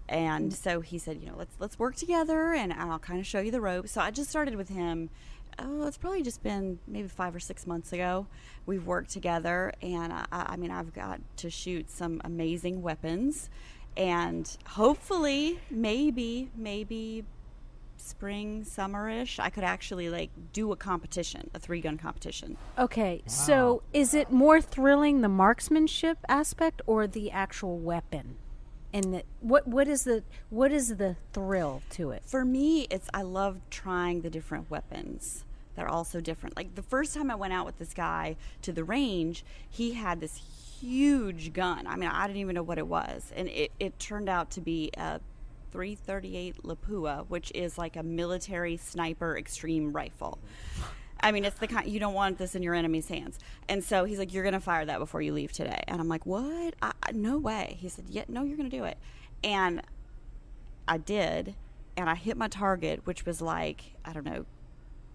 And so he said, let's work together, and I'll kind of show you the ropes. So I just started with him. Oh, it's probably just been maybe 5 or 6 months ago. We've worked together, and I mean, I've got to shoot some amazing weapons, and hopefully, maybe spring, summerish, I could actually do a competition, a 3-gun competition. Okay, so is it more thrilling the marksmanship aspect or the actual weapon? And what is the thrill to it? For me, I love trying the different weapons. They're all so different. Like the first time I went out with this guy to the range, he had this huge gun. I mean, I didn't even know what it was. And it turned out to be a .338 Lapua, which is like a military sniper extreme rifle. I mean, it's the kind, you don't want this in your enemy's hands. And so he's like, you're going to fire that before you leave today. And I'm like, what? No way. He said, yeah, no, you're going to do it. And I did. And I hit my target, which was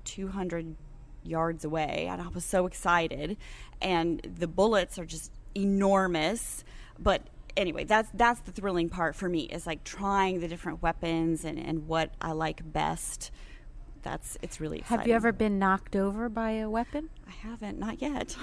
200 yards away. And I was so excited. And the bullets are just enormous. But anyway, that's the thrilling part for me, is trying the different weapons and what I like best it's really exciting. Have you ever been knocked over by a weapon? I haven't, not yet.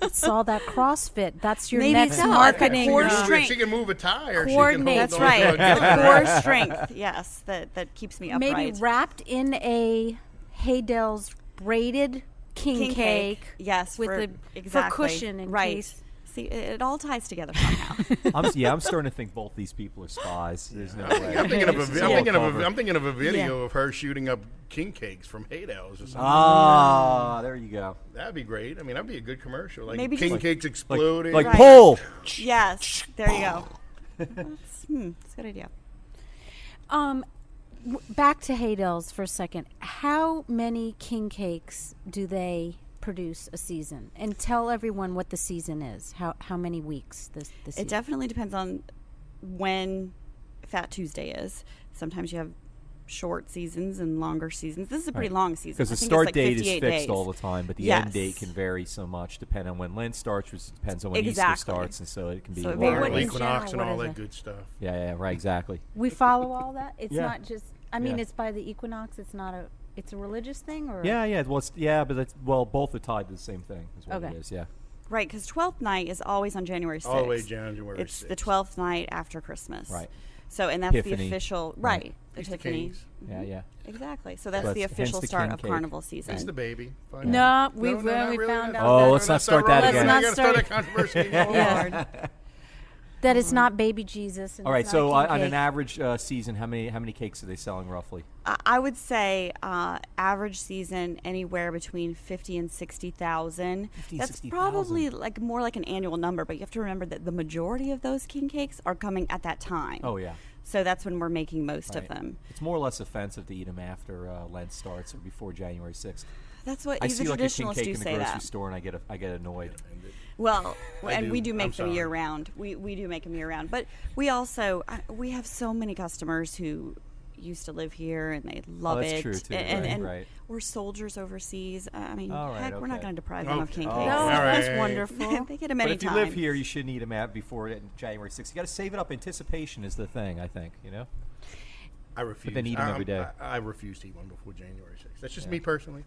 It's all that CrossFit. That's your Maybe next so. marketing. Core If strength. she can move a tire. Coordinate. That's She can hold on right. to The it. core strength, yes, that keeps me upright. Maybe wrapped in a Haydel's braided king cake. Yes, with for, the exactly. for cushion in right. case. See, it all ties together somehow. I'm starting to think both these people are spies. There's no way. I'm thinking of a It's all covered. I'm thinking of a video of her shooting up king cakes from Haydel or something. Ah, there you go. That'd be great. I mean, that'd be a good commercial. Like Maybe king just- cakes exploding. Like Right. pull. Yes, there you go. That's a good idea. Back to Haydel's for a second. How many king cakes do they produce a season? And tell everyone what the season is. How many weeks this season? It definitely depends on when Fat Tuesday is. Sometimes you have short seasons and longer seasons. This is a pretty Right. long season. Because the I think start it's like date is 58 fixed days. all the time, but the Yes. end date can vary so much depending on when Lent starts, which depends on when Easter Exactly. starts, and so it can be So it longer. varies. What in equinox and general, all what that is it? good stuff. Yeah, right, exactly. We follow all that? It's Yeah. not just I mean Yeah. it's by the equinox, it's a religious thing or Yeah. But that's both are tied to the same thing. Is what Okay. it is. Yeah. Right, because 12th night is always on January 6th. All the way January It's 6th. the 12th night after Christmas. Right. So, and that's Epiphany. the official, Right. right, Easter Epiphany. Kings. Yeah. Exactly. So that's But the hence official the start king of cake. carnival season. It's the baby. Fine. No, we not really. found out. Oh, that- let's not start that Let's again. not I gotta start start- that controversy anymore. Yeah. That it's not baby Jesus. And All right. it's So not king on an cake. average season, how many cakes are they selling roughly? I would say average season anywhere between 50 and 60,000. 50, That's 60,000. probably like more like an annual number, but you have to remember that the majority of those king cakes are coming at that time. Oh yeah. So that's when we're making most Right. of them. It's more or less offensive to eat them after Lent starts or before January 6th. That's what I the see like a king traditionalists cake do in the say grocery that. store and I get annoyed. Well, I and do. we do I'm make them sorry. year round. We do make them year round, but we also we have so many customers who used to live here and they love that's it. true, too. And Right. we're soldiers overseas. I mean, All right, heck, we're not okay. going to deprive them of Okay. king Oh, cakes. No, all that's right. wonderful. They get them But if anytime. you live here, you shouldn't eat them before January 6th. You got to save it up. Anticipation is the thing, I think. You know. I refuse. then eat 'em every day. I refuse to eat one before January 6th. That's just me personally.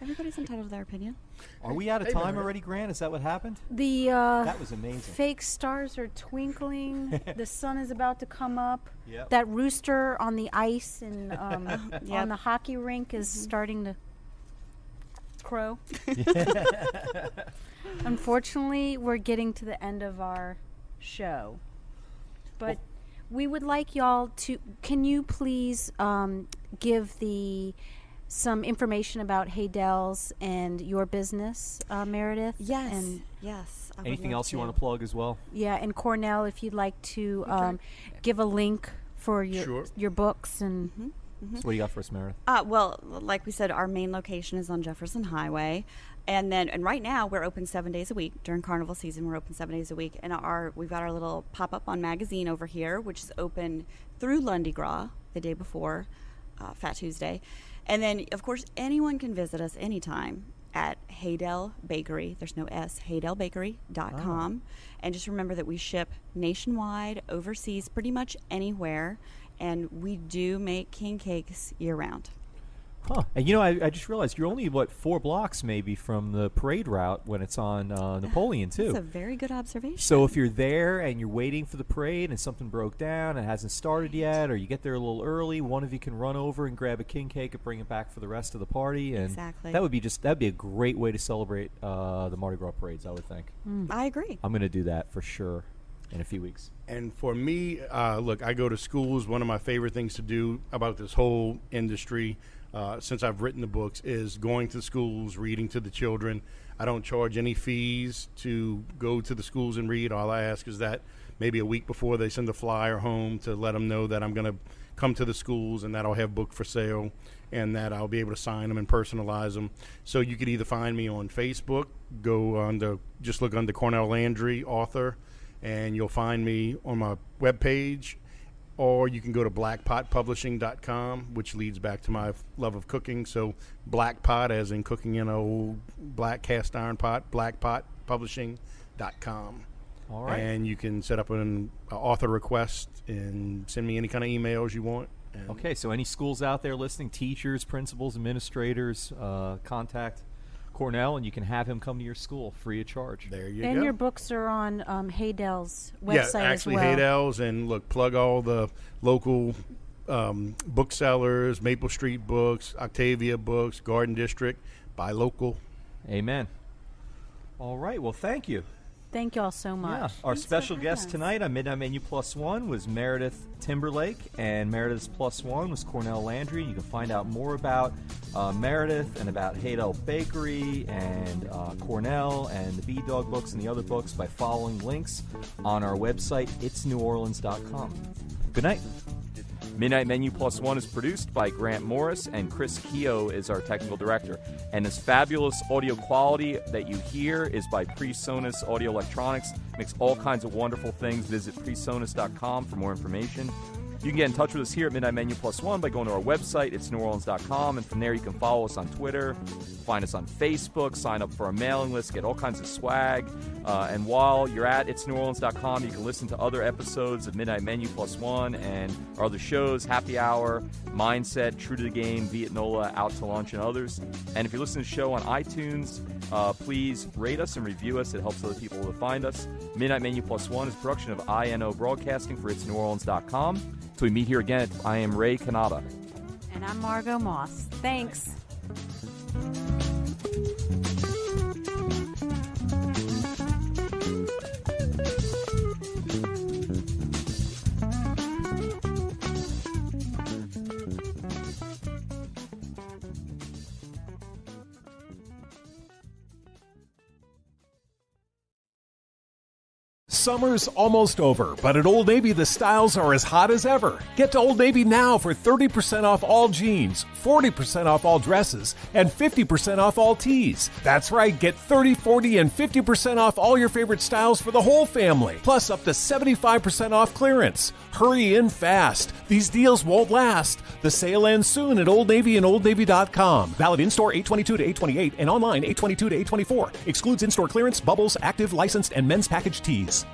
Everybody's entitled to their opinion. Are we out of Hey, time man. already, Grant? Is that what happened? The That was amazing. fake stars are twinkling. The sun is about to come up. Yep. That rooster on the ice and Yep. on the hockey rink is starting to crow. Unfortunately, we're getting to the end of our show. But we would like y'all to. Can you please give some information about Haydel's and your business, Meredith? Yes. And yes. I would Anything love else you want to plug as well? yeah, and Cornell, if you'd like to give a link for your Sure. your books and So what do you got for us, Meredith? Well, like we said, our main location is on Jefferson Highway, and right now we're open 7 days a week during carnival season. We're open 7 days a week, and we've got our little pop-up on magazine over here, which is open through Lundi Gras the day before Fat Tuesday, and then of course anyone can visit us anytime at Haydel Bakery. There's no S. HaydelBakery.com, and just remember that we ship nationwide, overseas, pretty much anywhere. And we do make king cakes year-round. Huh. And I just realized you're only 4 blocks maybe from the parade route when it's on Napoleon too. That's a very good observation. So if you're there and you're waiting for the parade and something broke down and it hasn't started yet, or you get there a little early, one of you can run over and grab a king cake and bring it back for the rest of the party. And Exactly. that'd be a great way to celebrate the Mardi Gras parades, I would think. I agree. I'm going to do that for sure in a few weeks. And for me, look, I go to schools. One of my favorite things to do about this whole industry, since I've written the books, is going to schools, reading to the children. I don't charge any fees to go to the schools and read. All I ask is that maybe a week before they send a flyer home to let them know that I'm going to come to the schools and that I'll have book for sale and that I'll be able to sign them and personalize them. So you could either find me on Facebook, just look under Cornell Landry, author, and you'll find me on my webpage, or you can go to blackpotpublishing.com, which leads back to my love of cooking. So black pot, as in cooking in an old black cast iron pot, blackpotpublishing.com. All right. And you can set up an author request and send me any kind of emails you want, And Okay, so any schools out there listening, teachers, principals, administrators, contact Cornell, and you can have him come to your school free of charge. there you And go. your books are on Haydel's website Yeah, actually, as well. Haydels, and look, plug all the local booksellers, Maple Street Books, Octavia Books, Garden District, buy local. Amen. All right, well, thank you. Thank you all so much. Yeah. Our Thanks for special having guest us. tonight on Midnight Menu Plus One was Meredith Timberlake, and Meredith's Plus One was Cornell Landry. You can find out more about Meredith and about Haydel Bakery and Cornell and the Bead Dog books and the other books by following links on our website, itsneworleans.com. Good night. Midnight Menu Plus One is produced by Grant Morris, and Chris Keogh is our technical director. And this fabulous audio quality that you hear is by PreSonus Audio Electronics. Makes all kinds of wonderful things. Visit presonus.com for more information. You can get in touch with us here at Midnight Menu Plus One by going to our website, itsneworleans.com, and from there you can follow us on Twitter, find us on Facebook, sign up for our mailing list, get all kinds of swag. And while you're at itsneworleans.com, you can listen to other episodes of Midnight Menu Plus One and our other shows, Happy Hour, Mindset, True to the Game, Viet Nola, Out to Lunch, and others. And if you listen to the show on iTunes, please rate us and review us. It helps other people to find us. Midnight Menu Plus One is a production of INO Broadcasting for itsneworleans.com. So we meet here again. I am Ray Kanata. And I'm Margo Moss. Thanks. Summer's almost over, but at Old Navy the styles are as hot as ever. Get to Old Navy now for 30% off all jeans, 40% off all dresses, and 50% off all tees. That's right, get 30, 40, and 50% off all your favorite styles for the whole family, plus up to 75% off clearance. Hurry in fast. These deals won't last. The sale ends soon at Old Navy and OldNavy.com. Valid in-store 8/22 to 8/28 and online 8/22 to 8/24. Excludes in-store clearance, bubbles, active, licensed, and men's package tees.